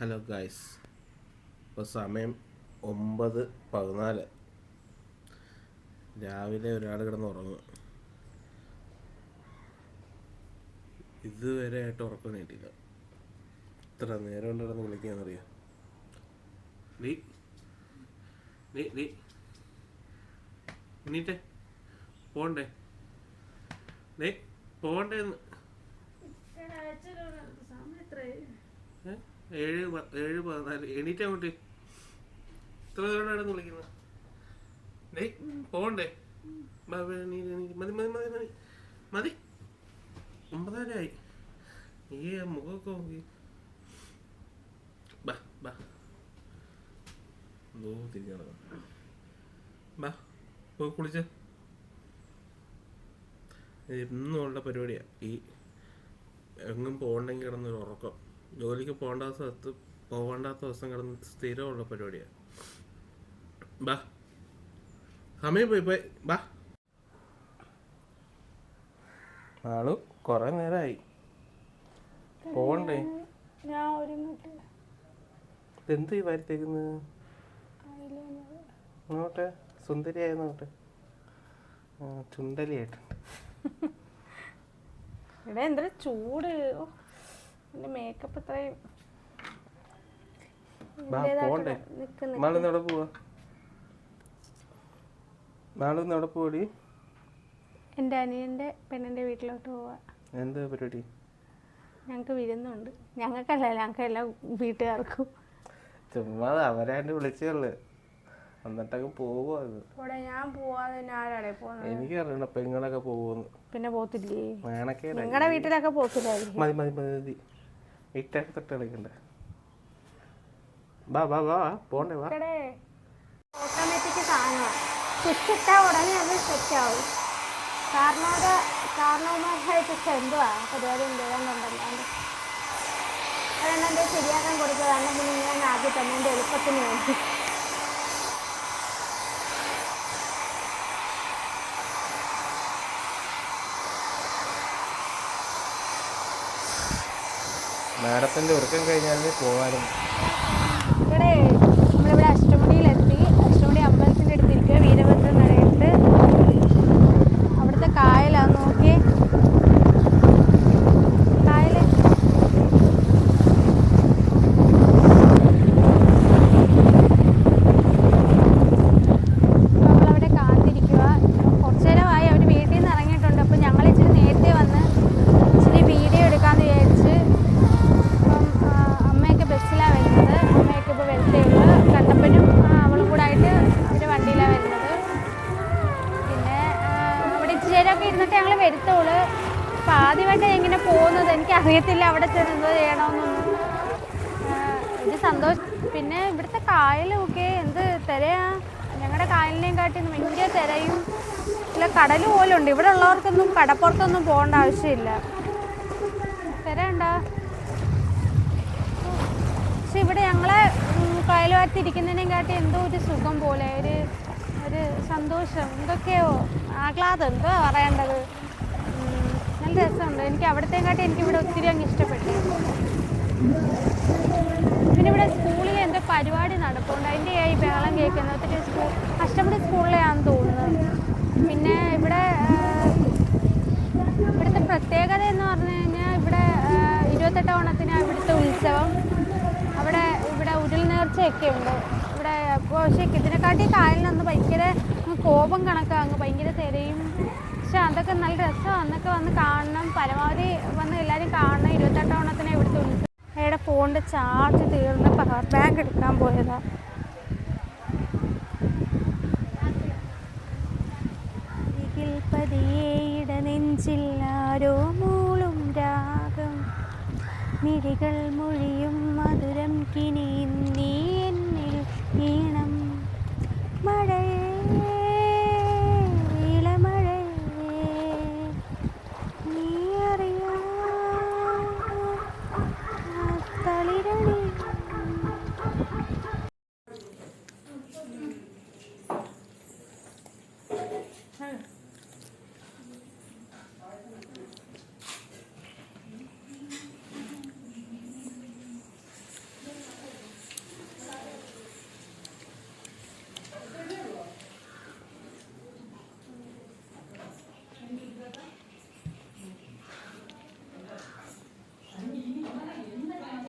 Hello guys, ഇപ്പോൾ സമയം 9:14. രാവിലെ ഒരാൾ കിടന്ന് ഉറങ്ങും. ഇതുവരെ ആയിട്ട് ഉറക്കം നേടിയില്ല. ഇത്ര നേരം കൊണ്ട് കിടന്ന് വിളിക്കാന്നറിയാം. എണീറ്റേ, പോണ്ടേ പോണ്ടേന്ന്. 7:14. എണീറ്റാ കുട്ടി, ഇത്ര നേരം വിളിക്കുന്നത്. പോണ്ടേ? മതി മതി മതി മതി മതി 9:30 ഈ മുഖമൊക്കെ നോക്കി. ബാ ബാ തിരിഞ്ഞ ബാ പോയി കുളിച്ച്. എന്നുമുള്ള പരിപാടിയാ ഈ എങ്ങും പോകണ്ടെങ്കിൽ കിടന്നൊരു ഉറക്കം. ജോലിക്ക് പോകണ്ടാത്ത ദിവസം കിടന്ന് സ്ഥിരമുള്ള പരിപാടിയാണ്. ബാ, സമയം പോയി ബാ. ആള് കൊറേ നേരമായി പോകണ്ടേ. എന്ത് ഈ വാരത്തേക്കുന്നത്? നോട്ടെ, സുന്ദരിയായി നോട്ടെ, ചുണ്ടലിയായിട്ട്. ഇവിടെ എന്തൊരു ചൂട്, എന്റെ മേക്കപ്പ് ഇത്രയും. പോണ്ടേ? നാളെ എവിടെ പോവാ? പോടി? എന്റെ അനിയന്റെ പെണ്ണിന്റെ വീട്ടിലോട്ട് പോവാ. എന്താ പരിപാടി? ഞങ്ങക്ക് വിരുന്നുണ്ട്. ഞങ്ങൾക്കെല്ലാം വീട്ടുകാർക്കും. ചുമ്മാ അവരാണ്ട് വിളിച്ചുള്ളു, എന്നിട്ടൊക്കെ പോവുക. ഞാൻ പോവാതെ എനിക്കറിയണ പെങ്ങളൊക്കെ പോവുന്നു. പിന്നെ പോത്തില്ലേ? വേണക്കേടാ. നിങ്ങളുടെ വീട്ടിലൊക്കെ പോത്തില്ലായിരിക്കും. മതി മതി മതി, ഇട്ടൊക്കെ തൊട്ട് കളിക്കണ്ട. ബാ ബാ ബാ പോണ്ടേ വാ. ഓട്ടോമാറ്റിക് സാധനമാണ്. സ്വിച്ച് ഇട്ടാ ഉടനെ അത് സെറ്റ് ആവും. കാരണവന്മാരായിട്ട് എന്തുവാ പരിപാടി എന്തുണ്ടല്ലോ, അതെന്നെ ശരിയാക്കാൻ കൊടുത്തതാണ്. പിന്നെ ഞാൻ ആദ്യം തന്നെ എൻ്റെ എളുപ്പത്തിന് വേണ്ടി. മാഡത്തിന്റെ ഒരുക്കം കഴിഞ്ഞാൽ പോകാനും. ഇവിടെ നമ്മളിവിടെ അഷ്ടമുടിയിലെത്തി. അഷ്ടമുടി അമ്പലത്തിൻ്റെ അടുത്തിരിക്കുക. വീരഭദ്രൻ നടയിട്ട് അവിടുത്തെ കായലാണ്. നോക്കിയേ, കായല്. നമ്മളവിടെ കാത്തിരിക്കുക. കുറച്ചു നേരമായി അവർ വീട്ടിൽ നിന്ന് ഇറങ്ങിയിട്ടുണ്ട്. അപ്പം ഞങ്ങൾ ഇച്ചിരി നേരത്തെ വന്ന് ഇച്ചിരി വീഡിയോ എടുക്കാമെന്ന് വിചാരിച്ച്. അമ്മയൊക്കെ ബസ്സിലാണ് വരുന്നത്. അമ്മയൊക്കെ ഇപ്പോൾ വരത്തേ ഉള്ളൂ. കട്ടപ്പനും അവളും കൂടെ ആയിട്ട് അവർ വണ്ടിയിലാണ് വരുന്നത്. പിന്നെ അവിടെ ഇച്ചിരി നേരമൊക്കെ ഇരുന്നിട്ട് ഞങ്ങൾ വരുത്തുള്ളൂ. അപ്പോൾ ആദ്യമായിട്ടാണ് എങ്ങനെ പോകുന്നത്, എനിക്കറിയത്തില്ല അവിടെ ചെന്ന് ചെയ്യണമെന്നൊന്നും. ഒരു സന്തോഷം. പിന്നെ ഇവിടുത്തെ കായലൊക്കെ എന്ത് തിരയാ. ഞങ്ങളുടെ കായലിനെയും കാട്ടി ഭയങ്കര തിരയും ഇല്ല, കടൽ പോലും ഉണ്ട്. ഇവിടെ ഉള്ളവർക്കൊന്നും കടപ്പുറത്തൊന്നും പോകേണ്ട ആവശ്യമില്ല. തിര ഉണ്ടോ? പക്ഷെ ഇവിടെ ഞങ്ങളെ കായലുമായിട്ടിരിക്കുന്നതിനേയും കാട്ടി എന്തോ ഒരു സുഖം പോലെ, ഒരു സന്തോഷം, എന്തൊക്കെയോ ആഹ്ലാദം, എന്തോ പറയേണ്ടത്. നല്ല രസമുണ്ട്. എനിക്ക് അവിടത്തെയും കാട്ടി എനിക്കിവിടെ ഒത്തിരി അങ്ങ് ഇഷ്ടപ്പെട്ടു. പിന്നെ ഇവിടെ സ്കൂളിൽ എന്തോ പരിപാടി നടപ്പുണ്ട്, അതിൻ്റെ ഈ ബഹളം കേൾക്കുന്നത്. ഒത്തിരി അഷ്ടമുടി സ്കൂളിലെയാണെന്ന് തോന്നുന്നത്. പിന്നെ ഇവിടുത്തെ പ്രത്യേകത എന്ന് പറഞ്ഞു കഴിഞ്ഞാൽ ഇവിടെ 28 ഓണത്തിന് ഇവിടുത്തെ ഉത്സവം. ഇവിടെ ഉരുൾ നേർച്ചയൊക്കെ ഉണ്ട് ഇവിടെ. പക്ഷേ ഇതിനെക്കാട്ടി കായലിനൊന്ന് ഭയങ്കര കോപം കണക്കാണ്, ഭയങ്കര തിരയും. പക്ഷെ അതൊക്കെ നല്ല രസമാണ്. അന്നൊക്കെ വന്ന് കാണണം, പരമാവധി വന്ന് എല്ലാവരും കാണണം. 28 ഓണത്തിന് ഇവിടുത്തെ ഉത്സവം. അയാളുടെ ഫോണിൻ്റെ ചാർജ് തീർന്ന് പവർ ബാങ്ക് എടുക്കാൻ പോയതാണ്. പതിയേയിട നെഞ്ചില്ലാരോ മൂളും രാഗം, മിഴികൾ മൊഴിയും മധുരം കിനി നീ എന്നിൽ ഈണം. മഴ